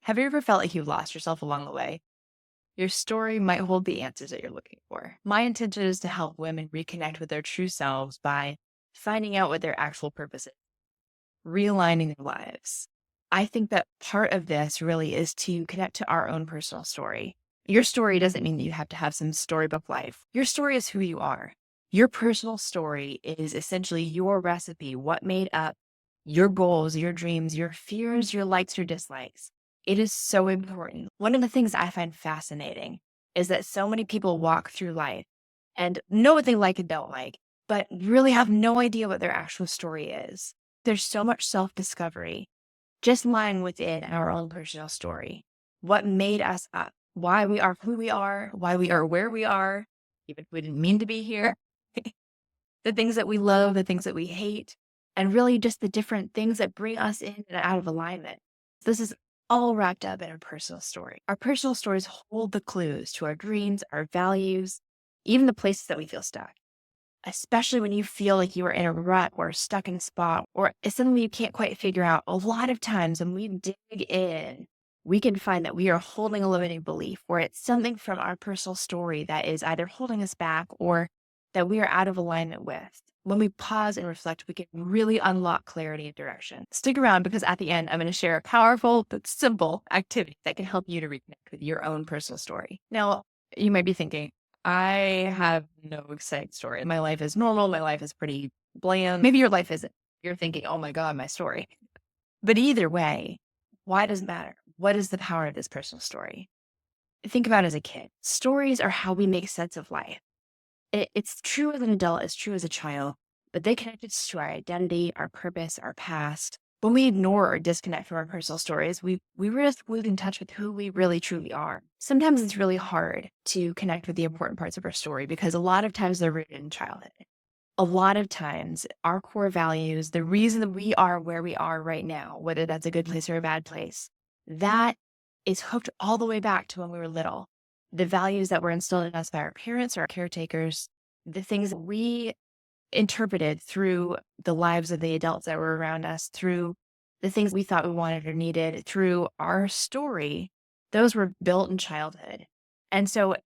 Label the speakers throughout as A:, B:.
A: Have you ever felt like you've lost yourself along the way? Your story might hold the answers that you're looking for. My intention is to help women reconnect with their true selves by finding out what their actual purpose is, realigning their lives. I think that part of this really is to connect to our own personal story. Your story doesn't mean that you have to have some storybook life. Your story is who you are. Your personal story is essentially your recipe, what made up your goals, your dreams, your fears, your likes, your dislikes. It is so important. One of the things I find fascinating is that so many people walk through life and know what they like and don't like, but really have no idea what their actual story is. There's so much self discovery just lying within our own personal story. What made us up, why we are who we are, why we are where we are, even if we didn't mean to be here, the things that we love, the things that we hate, and really just the different things that bring us in and out of alignment. This is all wrapped up in our personal story. Our personal stories hold the clues to our dreams, our values, even the places that we feel stuck. Especially when you feel like you are in a rut or stuck in a spot, or it's something you can't quite figure out. A lot of times when we dig in, we can find that we are holding a limiting belief, or it's something from our personal story that is either holding us back or that we are out of alignment with. When we pause and reflect, we can really unlock clarity and direction. Stick around because at the end, I'm going to share a powerful but simple activity that can help you to reconnect with your own personal story. Now, you might be thinking, I have no exciting story. My life is normal. My life is pretty bland. Maybe your life isn't. You're thinking, oh my God, my story. But either way, why does it matter? What is the power of this personal story? Think about it as a kid. Stories are how we make sense of life. It's true as an adult, it's true as a child, but they connect us to our identity, our purpose, our past. When we ignore or disconnect from our personal stories, we risk losing touch with who we really truly are. Sometimes it's really hard to connect with the important parts of our story because a lot of times they're rooted in childhood. A lot of times our core values, the reason that we are where we are right now, whether that's a good place or a bad place, that is hooked all the way back to when we were little. The values that were instilled in us by our parents or our caretakers, the things that we interpreted through the lives of the adults that were around us, through the things we thought we wanted or needed, through our story, those were built in childhood. And so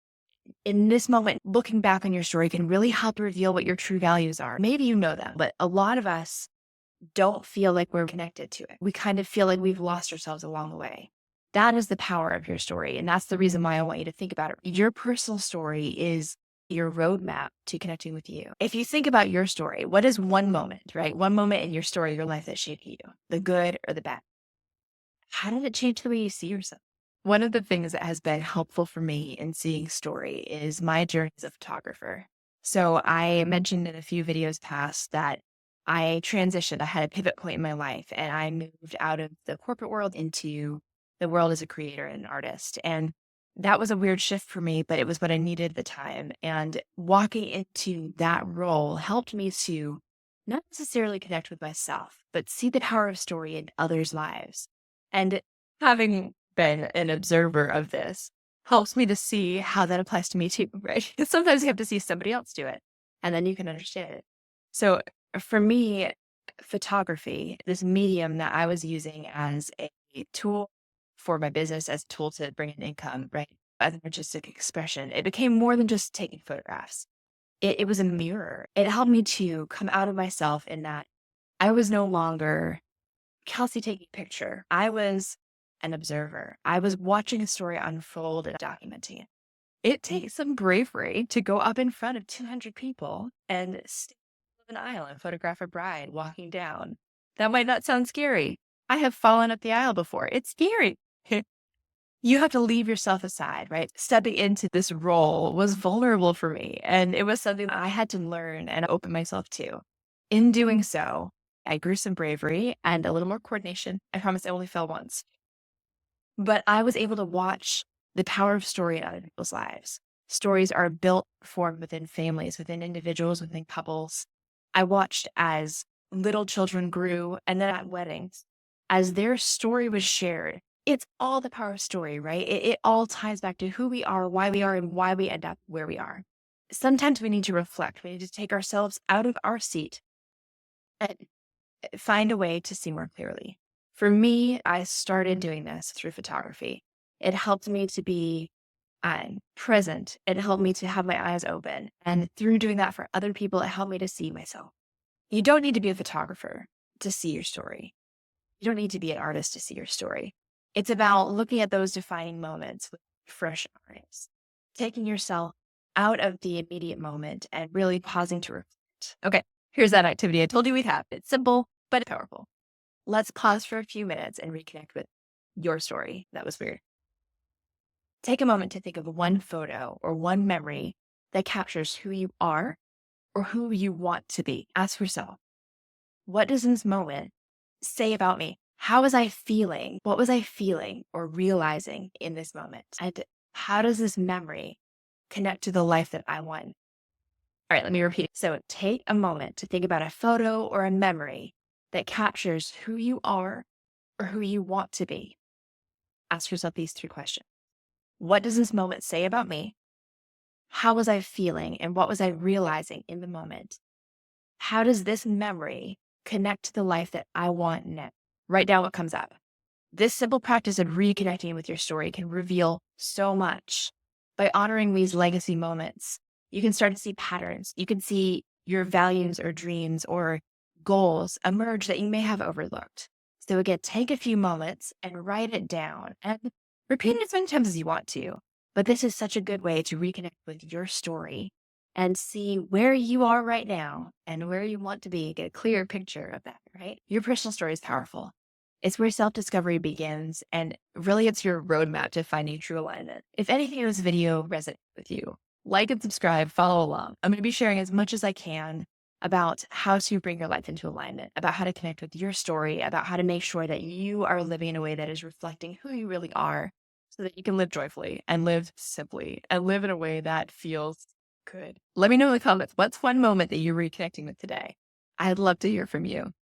A: in this moment, looking back on your story can really help reveal what your true values are. Maybe you know them, but a lot of us don't feel like we're connected to it. We kind of feel like we've lost ourselves along the way. That is the power of your story. And that's the reason why I want you to think about it. Your personal story is your roadmap to connecting with you. If you think about your story, what is one moment, right? One moment in your story, your life that shaped you, the good or the bad? How did it change the way you see yourself? One of the things that has been helpful for me in seeing story is my journey as a photographer. So I mentioned in a few videos past that I transitioned. I had a pivot point in my life and I moved out of the corporate world into the world as a creator and an artist. And that was a weird shift for me, but it was what I needed at the time. And walking into that role helped me to not necessarily connect with myself, but see the power of story in others' lives. And having been an observer of this helps me to see how that applies to me too, right? Because sometimes you have to see somebody else do it and then you can understand it. So for me, photography, this medium that I was using as a tool for my business, as a tool to bring in income, right? As an artistic expression, it became more than just taking photographs. It was a mirror. It helped me to come out of myself in that I was no longer Kelsey taking a picture. I was an observer. I was watching a story unfold and documenting it. It takes some bravery to go up in front of 200 people and stand in an aisle and photograph a bride walking down. That might not sound scary. I have fallen up the aisle before. It's scary. You have to leave yourself aside, right? Stepping into this role was vulnerable for me. And it was something that I had to learn and open myself to. In doing so, I grew some bravery and a little more coordination. I promise I only fell once. But I was able to watch the power of story in other people's lives. Stories are built, formed within families, within individuals, within couples. I watched as little children grew and then at weddings, as their story was shared. It's all the power of story, right? It all ties back to who we are, and why we end up where we are. Sometimes we need to reflect. We need to take ourselves out of our seat and find a way to see more clearly. For me, I started doing this through photography. It helped me to be present. It helped me to have my eyes open. And through doing that for other people, it helped me to see myself. You don't need to be a photographer to see your story. You don't need to be an artist to see your story. It's about looking at those defining moments with fresh eyes, taking yourself out of the immediate moment and really pausing to reflect. Okay, here's that activity I told you we'd have. It's simple, but powerful. Let's pause for a few minutes and reconnect with your story. That was weird. Take a moment to think of one photo or one memory that captures who you are or who you want to be. Ask yourself, what does this moment say about me? How was I feeling? What was I feeling or realizing in this moment? And how does this memory connect to the life that I want? All right, let me repeat. So take a moment to think about a photo or a memory that captures who you are or who you want to be. Ask yourself these three questions. What does this moment say about me? How was I feeling and what was I realizing in the moment? How does this memory connect to the life that I want next? Write down what comes up. This simple practice of reconnecting with your story can reveal so much. By honoring these legacy moments, you can start to see patterns. You can see your values or dreams or goals emerge that you may have overlooked. So again, take a few moments and write it down and repeat it as many times as you want to. But this is such a good way to reconnect with your story and see where you are right now and where you want to be, get a clear picture of that, right? Your personal story is powerful. It's where self-discovery begins, and really it's your roadmap to finding true alignment. If anything in this video resonates with you, like and subscribe, follow along. I'm going to be sharing as much as I can about how to bring your life into alignment, about how to connect with your story, about how to make sure that you are living in a way that is reflecting who you really are so that you can live joyfully and live simply and live in a way that feels good. Let me know in the comments, what's one moment that you're reconnecting with today? I'd love to hear from you.